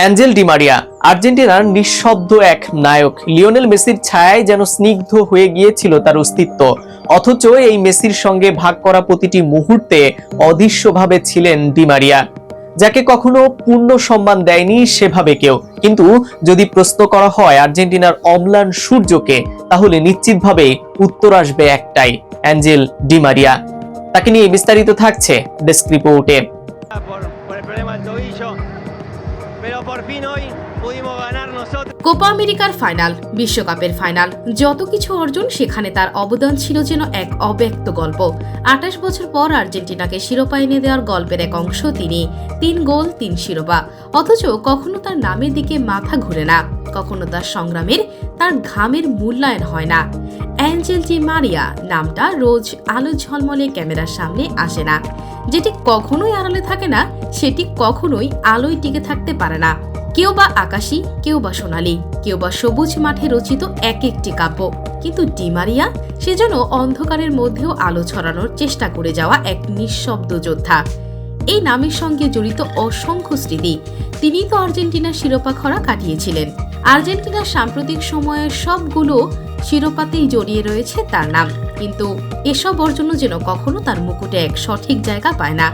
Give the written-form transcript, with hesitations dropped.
Angel Di Maria আর্জেন্টিনার নিঃশব্দ এক নায়ক। লিওনেল মেসির ছায়ায় যেন স্নিগ্ধ হয়ে গিয়েছিল তার অস্তিত্ব, অথচ এই মেসির সঙ্গে ভাগ করা প্রতিটি মুহূর্তে অদৃশ্যভাবে ছিলেন ডি মারিয়া, যাকে কখনো পূর্ণ সম্মান দেয়নি সেভাবে কেউ। কিন্তু যদি প্রশ্ন করা হয় আর্জেন্টিনার অম্লান সূর্যকে, তাহলে নিশ্চিতভাবে উত্তর আসবে একটাই, অ্যাঞ্জেল ডি মারিয়া। তাকে নিয়ে বিস্তারিত থাকছে ডেস্ক রিপোর্টে। কোপা আমেরিকার ফাইনাল, বিশ্বকাপের ফাইনাল, যত কিছু অর্জন সেখানে তার অবদান ছিল যেন এক অব্যক্ত গল্প। ২৮ বছর পর আর্জেন্টিনাকে শিরোপা এনে দেওয়ার গল্পের এক অংশ তিনি। ৩ গোল, ৩ শিরোপা, অথচ কখনো তার নামের দিকে মাথা ঘুরে না, কখনো তার সংগ্রামের, তার ঘামের মূল্যায়ন হয় না। অ্যাঞ্জেল ডি মারিয়া নামটা রোজ আলো ঝলমলে ক্যামেরার সামনে আসে না। যেটি কখনোই আড়ালে থাকে না, সেটি কখনোই আলোয় টিকে থাকতে পারে না। কেউ বা আকাশী, কেউ বা সোনালী, কেউ বা সবুজ মাঠে রচিত এক একটি কাব্য। কিন্তু ডি মারিয়া সে যেন অন্ধকারের মধ্যেও আলো ছড়ানোর চেষ্টা করে যাওয়া এক নিঃশব্দ যোদ্ধা। এই নামের সঙ্গে জড়িত অসংখ্য স্মৃতি। তিনিই তো আর্জেন্টিনার শিরোপা খরা কাটিয়েছিলেন। আর্জেন্টিনার সাম্প্রতিক সময়ের সবগুলো শিরোপাতেই জড়িয়ে রয়েছে তার নাম, কিন্তু এসব অর্জনও যেন কখনো তার মুকুটে এক সঠিক জায়গা পায় না।